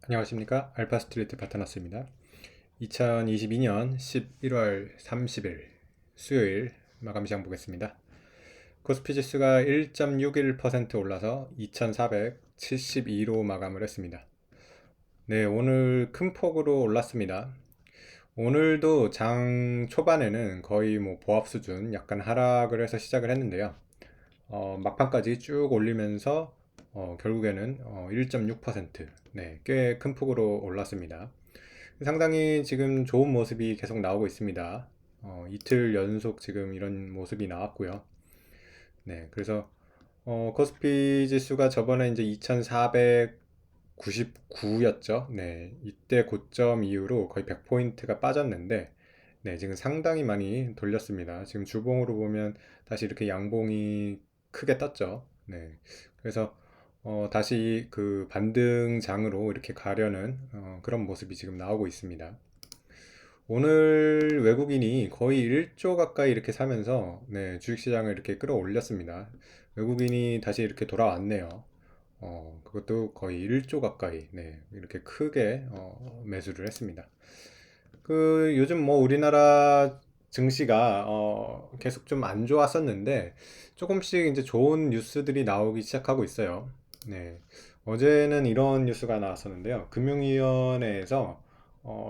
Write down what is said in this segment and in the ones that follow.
안녕하십니까. 알파스트리트 파트너스입니다. 2022년 11월 30일 수요일 마감 시장 보겠습니다. 코스피 지수가 1.61% 올라서 2472로 마감을 했습니다. 네, 오늘 큰 폭으로 올랐습니다. 오늘도 장 초반에는 거의 보합 수준 약간 하락을 해서 시작을 했는데요. 막판까지 쭉 올리면서 결국에는 1.6%, 네, 꽤 큰 폭으로 올랐습니다. 상당히 지금 좋은 모습이 계속 나오고 있습니다. 이틀 연속 지금 이런 모습이 나왔고요. 네, 그래서 코스피 지수가 저번에 이제 2499였죠. 네, 이때 고점 이후로 거의 100포인트가 빠졌는데, 네, 지금 상당히 많이 돌렸습니다. 지금 주봉으로 보면 다시 이렇게 양봉이 크게 떴죠. 네, 그래서 다시 그 반등장으로 이렇게 가려는 그런 모습이 지금 나오고 있습니다. 오늘 외국인이 거의 1조 가까이 이렇게 사면서 네, 주식시장을 이렇게 끌어올렸습니다. 외국인이 다시 이렇게 돌아왔네요. 그것도 거의 1조 가까이 네, 이렇게 크게 매수를 했습니다. 그 요즘 우리나라 증시가 계속 좀 안 좋았었는데 조금씩 이제 좋은 뉴스들이 나오기 시작하고 있어요. 네. 어제는 이런 뉴스가 나왔었는데요. 금융위원회에서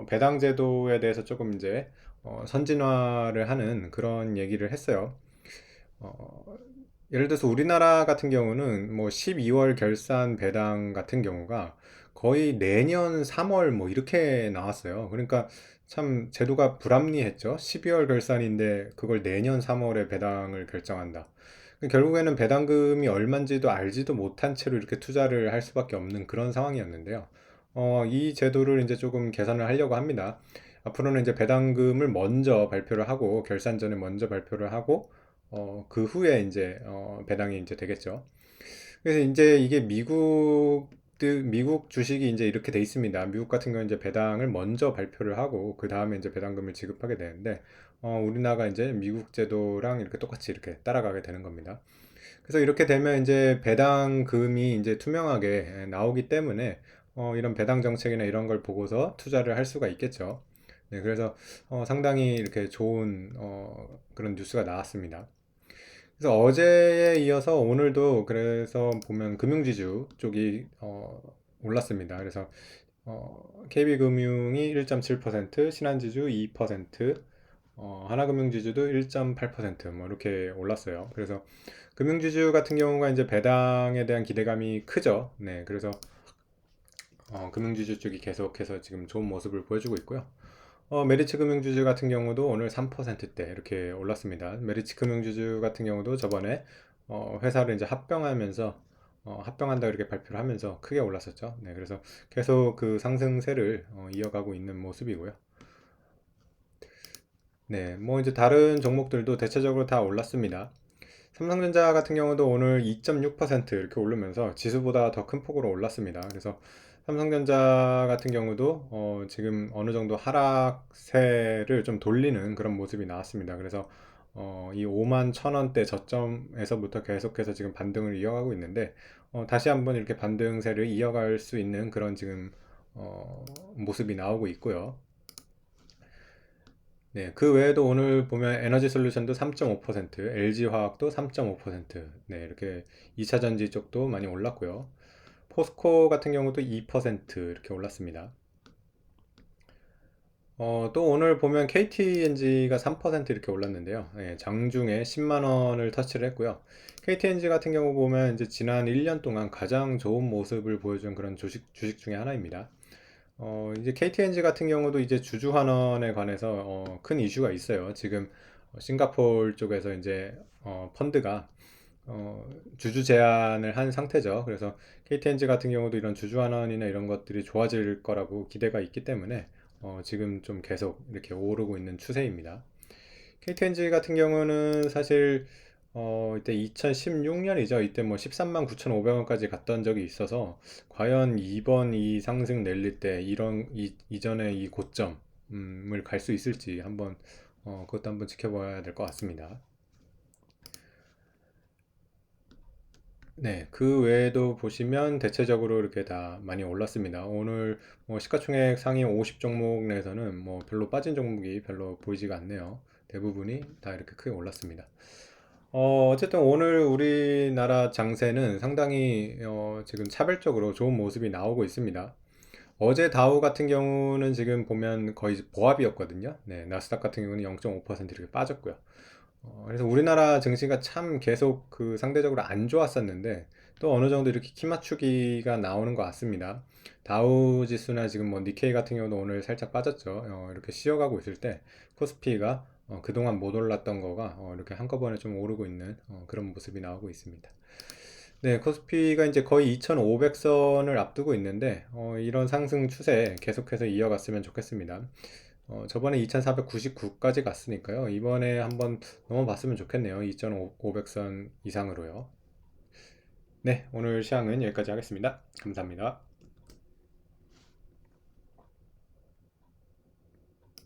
배당 제도에 대해서 조금 이제 선진화를 하는 그런 얘기를 했어요. 어, 예를 들어서 우리나라 같은 경우는 12월 결산 배당 같은 경우가 거의 내년 3월 이렇게 나왔어요. 그러니까 참 제도가 불합리했죠. 12월 결산인데 그걸 내년 3월에 배당을 결정한다. 결국에는 배당금이 얼마인지도 알지도 못한 채로 이렇게 투자를 할 수밖에 없는 그런 상황이었는데요. 이 제도를 이제 조금 개선을 하려고 합니다. 앞으로는 이제 배당금을 먼저 발표를 하고 결산 전에 먼저 발표를 하고 그 후에 이제 배당이 이제 되겠죠. 그래서 이제 이게 미국 주식이 이제 이렇게 돼 있습니다. 미국 같은 경우는 이제 배당을 먼저 발표를 하고 그 다음에 이제 배당금을 지급하게 되는데 우리나라가 이제 미국 제도랑 이렇게 똑같이 이렇게 따라가게 되는 겁니다. 그래서 이렇게 되면 이제 배당금이 이제 투명하게 나오기 때문에 이런 배당 정책이나 이런 걸 보고서 투자를 할 수가 있겠죠. 네, 그래서 상당히 이렇게 좋은 그런 뉴스가 나왔습니다. 그래서 어제에 이어서 오늘도 그래서 보면 금융지주 쪽이 올랐습니다. 그래서 KB금융이 1.7%, 신한지주 2%, 하나금융지주도 1.8% 이렇게 올랐어요. 그래서 금융지주 같은 경우가 이제 배당에 대한 기대감이 크죠. 네, 그래서 금융지주 쪽이 계속해서 지금 좋은 모습을 보여주고 있고요. 메리츠 금융지주 같은 경우도 오늘 3%대 이렇게 올랐습니다. 메리츠 금융지주 같은 경우도 저번에 회사를 이제 합병하면서 합병한다 이렇게 발표를 하면서 크게 올랐었죠. 네, 그래서 계속 그 상승세를 이어가고 있는 모습이고요. 네, 이제 다른 종목들도 대체적으로 다 올랐습니다. 삼성전자 같은 경우도 오늘 2.6% 이렇게 오르면서 지수보다 더 큰 폭으로 올랐습니다. 그래서 삼성전자 같은 경우도 지금 어느 정도 하락세를 좀 돌리는 그런 모습이 나왔습니다. 그래서 이 5만 1,000원대 저점에서부터 계속해서 지금 반등을 이어가고 있는데 다시 한번 이렇게 반등세를 이어갈 수 있는 그런 지금 모습이 나오고 있고요. 네, 그 외에도 오늘 보면 에너지 솔루션도 3.5%, LG화학도 3.5%, 네, 이렇게 2차전지 쪽도 많이 올랐고요. 포스코 같은 경우도 2% 이렇게 올랐습니다. 또 오늘 보면 KTNG가 3% 이렇게 올랐는데요. 예, 장중에 10만 원을 터치를 했고요. KTNG 같은 경우 보면 이제 지난 1년 동안 가장 좋은 모습을 보여준 그런 주식 중에 하나입니다. 이제 KTNG 같은 경우도 이제 주주 환원에 관해서 큰 이슈가 있어요. 지금 싱가포르 쪽에서 이제 펀드가 주주 제한을 한 상태죠. 그래서 KTNG 같은 경우도 이런 주주 환원이나 이런 것들이 좋아질 거라고 기대가 있기 때문에 지금 좀 계속 이렇게 오르고 있는 추세입니다. KTNG 같은 경우는 사실 이때 2016년이죠. 이때 13만 9,500원까지 갔던 적이 있어서 과연 이번 이 상승 내릴 때 이런 이전의 이 고점을 갈 수 있을지 한번 그것도 한번 지켜봐야 될 것 같습니다. 네, 그 외에도 보시면 대체적으로 이렇게 다 많이 올랐습니다. 오늘 뭐 시가총액 상위 50 종목 내에서는 뭐 별로 빠진 종목이 별로 보이지가 않네요. 대부분이 다 이렇게 크게 올랐습니다. 어쨌든 오늘 우리나라 장세는 상당히 지금 차별적으로 좋은 모습이 나오고 있습니다. 어제 다우 같은 경우는 지금 보면 거의 보합이었거든요. 네, 나스닥 같은 경우는 0.5% 이렇게 빠졌고요. 그래서 우리나라 증시가 참 계속 그 상대적으로 안 좋았었는데 또 어느 정도 이렇게 키 맞추기가 나오는 것 같습니다. 다우 지수나 지금 뭐 니케이 같은 경우도 오늘 살짝 빠졌죠. 이렇게 쉬어가고 있을 때 코스피가 그동안 못 올랐던 거가 이렇게 한꺼번에 좀 오르고 있는 그런 모습이 나오고 있습니다. 네, 코스피가 이제 거의 2,500선을 앞두고 있는데 이런 상승 추세 계속해서 이어갔으면 좋겠습니다. 저번에 2,499까지 갔으니까요. 이번에 한번 넘어봤으면 좋겠네요. 2,500선 이상으로요. 네, 오늘 시황은 여기까지 하겠습니다. 감사합니다.